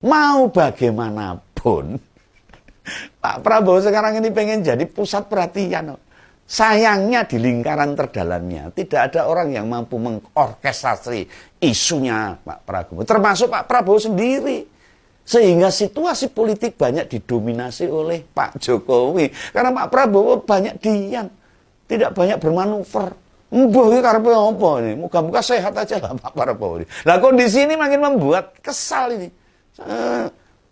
Mau bagaimanapun, Pak Prabowo sekarang ini pengen jadi pusat perhatian. Sayangnya di lingkaran terdalamnya tidak ada orang yang mampu mengorkestrasi isunya Pak Prabowo, termasuk Pak Prabowo sendiri. Sehingga situasi politik banyak didominasi oleh Pak Jokowi. Karena Pak Prabowo banyak diam, tidak banyak bermanuver. Mbah iki karepe apa ini? Muga-muga sehat aja lah Pak Prabowo. Lah kondisi ini makin membuat kesal ini.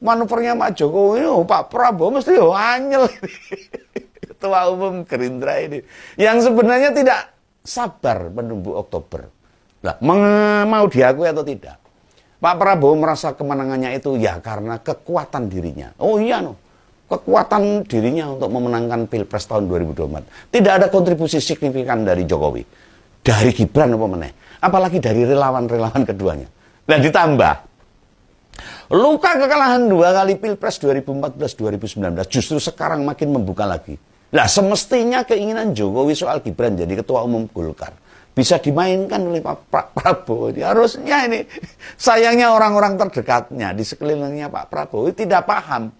Manuvernya Pak Jokowi, Pak Prabowo mesti anyel ini. Ketua Umum Gerindra ini. Yang sebenarnya tidak sabar menunggu Oktober. Lah, mau diakui atau tidak? Pak Prabowo merasa kemenangannya itu ya karena kekuatan dirinya. Oh iya kekuatan dirinya untuk memenangkan Pilpres tahun 2024. Tidak ada kontribusi signifikan dari Jokowi. Dari Gibran apa meneh. Apalagi dari relawan-relawan keduanya. Dan ditambah, luka kekalahan 2 kali Pilpres 2014-2019 justru sekarang makin membuka lagi. Nah semestinya keinginan Jokowi soal Gibran jadi ketua umum Golkar bisa dimainkan oleh Pak Prabowo. Harusnya ini, sayangnya orang-orang terdekatnya di sekelilingnya Pak Prabowo tidak paham.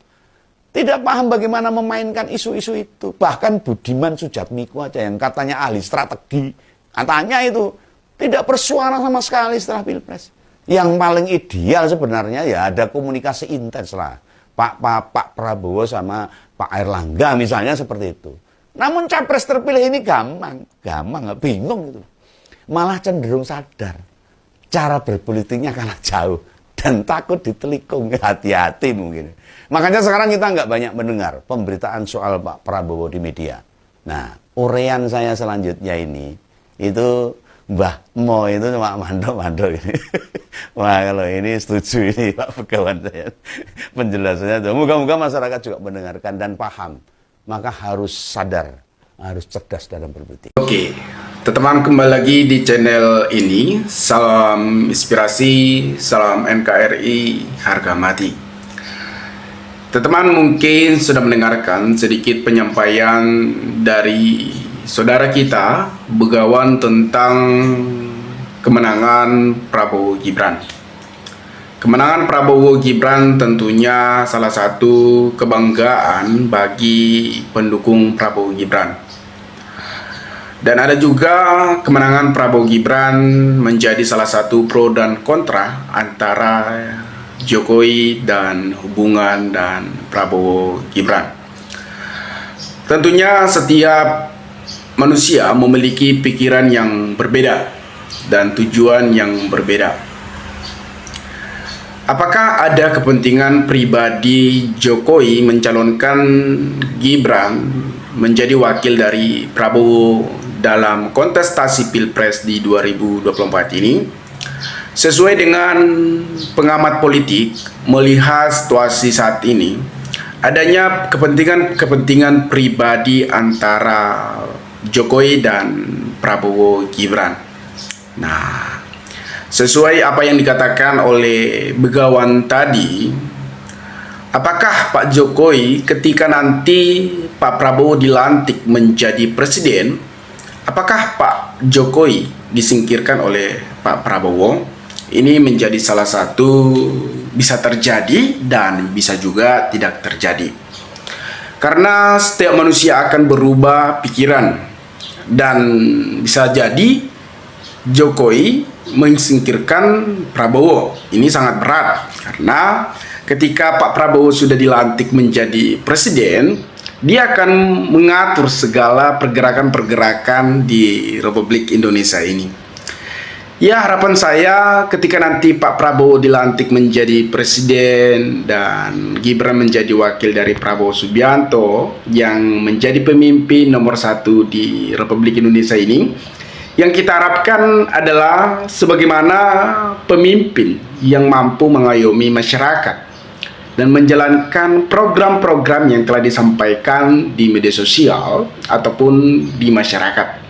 Tidak paham bagaimana memainkan isu-isu itu. Bahkan Budiman Sujatmiko aja yang katanya ahli strategi, katanya itu tidak bersuara sama sekali setelah Pilpres. Yang paling ideal sebenarnya ya ada komunikasi intens lah. Pak Prabowo sama Pak Airlangga misalnya seperti itu. Namun capres terpilih ini gampang, bingung gitu. Malah cenderung sadar cara berpolitiknya kalah jauh dan takut ditelikung, hati-hati mungkin. Makanya sekarang kita nggak banyak mendengar pemberitaan soal Pak Prabowo di media. Nah, urean saya selanjutnya ini itu Mbah Mo itu cuma mandor-mandor ini. Wah kalau ini setuju ini Pak Pegawan saya. Penjelasannya, moga-moga masyarakat juga mendengarkan dan paham. Maka harus sadar, harus cerdas dalam berpolitik. Oke, teman-teman kembali lagi di channel ini. Salam inspirasi, salam NKRI, harga mati. Teman-teman mungkin sudah mendengarkan sedikit penyampaian dari saudara kita, Begawan, tentang kemenangan Prabowo Gibran. Kemenangan Prabowo Gibran tentunya salah satu kebanggaan bagi pendukung Prabowo Gibran. Dan ada juga kemenangan Prabowo Gibran menjadi salah satu pro dan kontra antara Jokowi dan hubungan dan Prabowo Gibran. Tentunya setiap manusia memiliki pikiran yang berbeda dan tujuan yang berbeda. Apakah ada kepentingan pribadi Jokowi mencalonkan Gibran menjadi wakil dari Prabowo dalam kontestasi Pilpres di 2024 ini? Sesuai dengan pengamat politik, melihat situasi saat ini, adanya kepentingan pribadi antara Jokowi dan Prabowo Gibran. Nah, sesuai apa yang dikatakan oleh Begawan tadi, apakah Pak Jokowi ketika nanti Pak Prabowo dilantik menjadi presiden, apakah Pak Jokowi disingkirkan oleh Pak Prabowo? Ini menjadi salah satu bisa terjadi dan bisa juga tidak terjadi. Karena setiap manusia akan berubah pikiran dan bisa jadi Jokowi menyingkirkan Prabowo. Ini sangat berat karena ketika Pak Prabowo sudah dilantik menjadi presiden, dia akan mengatur segala pergerakan-pergerakan di Republik Indonesia ini. Ya, harapan saya ketika nanti Pak Prabowo dilantik menjadi presiden dan Gibran menjadi wakil dari Prabowo Subianto yang menjadi pemimpin nomor 1 di Republik Indonesia ini, yang kita harapkan adalah sebagaimana pemimpin yang mampu mengayomi masyarakat dan menjalankan program-program yang telah disampaikan di media sosial ataupun di masyarakat.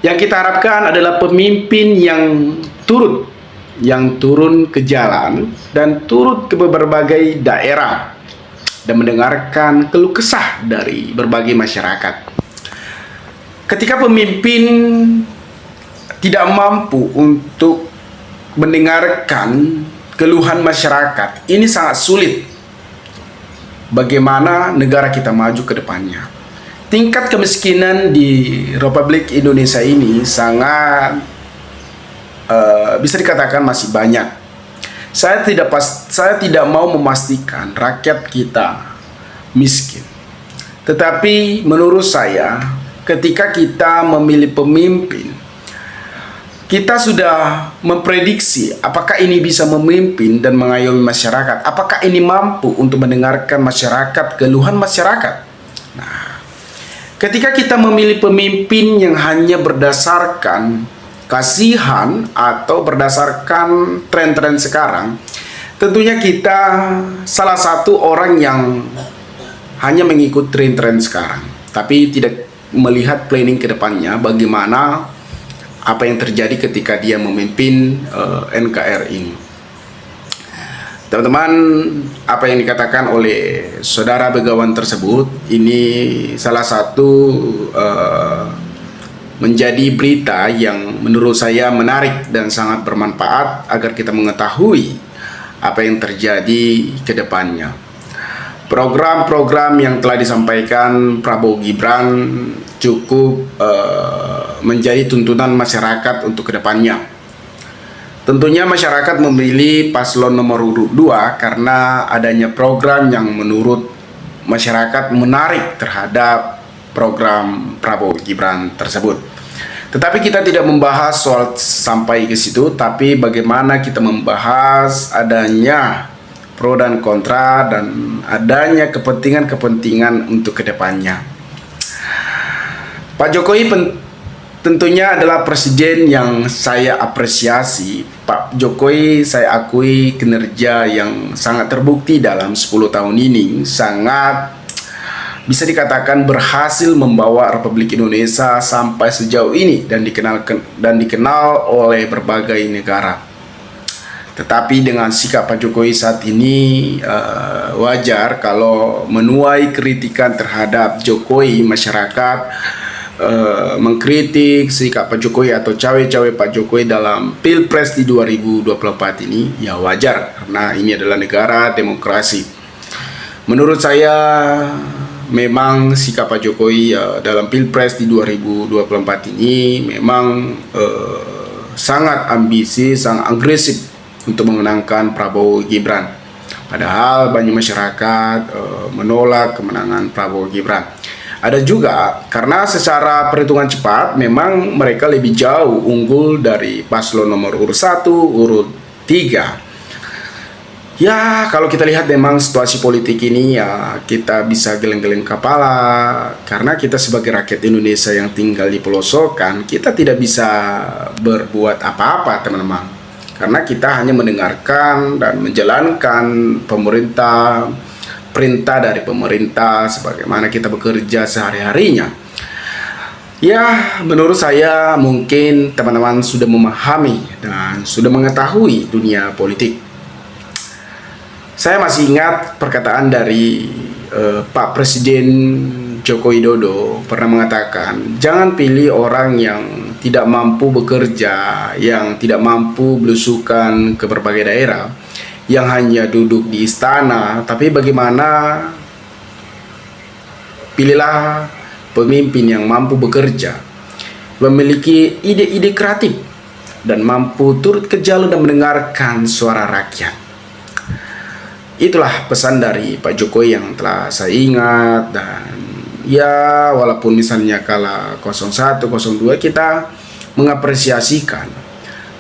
Yang kita harapkan adalah pemimpin yang turun ke jalan dan turut ke berbagai daerah dan mendengarkan keluh kesah dari berbagai masyarakat. Ketika pemimpin tidak mampu untuk mendengarkan keluhan masyarakat, ini sangat sulit bagaimana negara kita maju ke depannya. Tingkat kemiskinan di Republik Indonesia ini sangat bisa dikatakan masih banyak. Saya tidak mau memastikan rakyat kita miskin. Tetapi menurut saya, ketika kita memilih pemimpin, kita sudah memprediksi apakah ini bisa memimpin dan mengayomi masyarakat, apakah ini mampu untuk mendengarkan masyarakat, keluhan masyarakat. Nah, ketika kita memilih pemimpin yang hanya berdasarkan kasihan atau berdasarkan tren-tren sekarang, tentunya kita salah satu orang yang hanya mengikut tren-tren sekarang, tapi tidak melihat planning ke depannya bagaimana apa yang terjadi ketika dia memimpin NKRI ini. Teman-teman, apa yang dikatakan oleh saudara Begawan tersebut ini salah satu menjadi berita yang menurut saya menarik dan sangat bermanfaat agar kita mengetahui apa yang terjadi ke depannya. Program-program yang telah disampaikan Prabowo Gibran cukup menjadi tuntunan masyarakat untuk kedepannya. Tentunya masyarakat memilih paslon nomor urut 2 karena adanya program yang menurut masyarakat menarik terhadap program Prabowo Gibran tersebut. Tetapi kita tidak membahas soal sampai ke situ, tapi bagaimana kita membahas adanya pro dan kontra dan adanya kepentingan-kepentingan untuk kedepannya. Pak Jokowi tentunya adalah presiden yang saya apresiasi. Pak Jokowi saya akui kinerja yang sangat terbukti dalam 10 tahun ini, sangat bisa dikatakan berhasil membawa Republik Indonesia sampai sejauh ini dan dikenal oleh berbagai negara. Tetapi dengan sikap Pak Jokowi saat ini wajar kalau menuai kritikan terhadap Jokowi, masyarakat mengkritik sikap Pak Jokowi atau cawe-cawe Pak Jokowi dalam Pilpres di 2024 ini, ya wajar karena ini adalah negara demokrasi. Menurut saya memang sikap Pak Jokowi dalam Pilpres di 2024 ini memang sangat ambisi, sangat agresif untuk memenangkan Prabowo Gibran. Padahal banyak masyarakat menolak kemenangan Prabowo Gibran. Ada juga karena secara perhitungan cepat memang mereka lebih jauh unggul dari paslon nomor urut 1, urut 3. Ya, kalau kita lihat memang situasi politik ini ya kita bisa geleng-geleng kepala karena kita sebagai rakyat Indonesia yang tinggal di pelosok kita tidak bisa berbuat apa-apa, teman-teman. Karena kita hanya mendengarkan dan menjalankan perintah dari pemerintah sebagaimana kita bekerja sehari-harinya. Ya, menurut saya mungkin teman-teman sudah memahami dan sudah mengetahui dunia politik. Saya masih ingat perkataan dari Pak Presiden Joko Widodo pernah mengatakan, jangan pilih orang yang tidak mampu bekerja, yang tidak mampu belusukan ke berbagai daerah, yang hanya duduk di istana, tapi bagaimana pilihlah pemimpin yang mampu bekerja, memiliki ide-ide kreatif, dan mampu turut ke jalur dan mendengarkan suara rakyat. Itulah pesan dari Pak Jokowi yang telah saya ingat, dan ya walaupun misalnya kala 01, 02 kita mengapresiasikan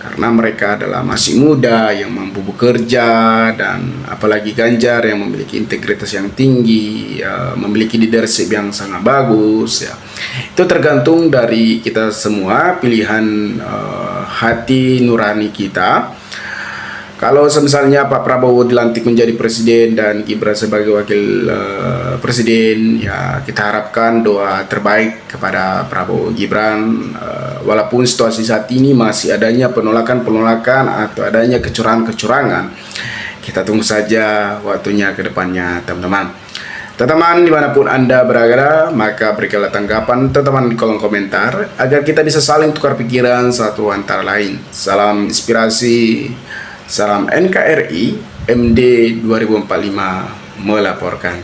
karena mereka adalah masih muda yang mampu bekerja, dan apalagi Ganjar yang memiliki integritas yang tinggi, memiliki leadership yang sangat bagus ya. Itu tergantung dari kita semua, pilihan hati nurani kita. Kalau misalnya Pak Prabowo dilantik menjadi presiden dan Gibran sebagai wakil presiden, ya kita harapkan doa terbaik kepada Prabowo Gibran. Walaupun situasi saat ini masih adanya penolakan-penolakan atau adanya kecurangan-kecurangan, kita tunggu saja waktunya ke depannya, teman-teman. Teman-teman dimanapun Anda berada, maka berikanlah tanggapan teman-teman di kolom komentar agar kita bisa saling tukar pikiran satu antara lain. Salam inspirasi. Salam NKRI, MD 2045 melaporkan.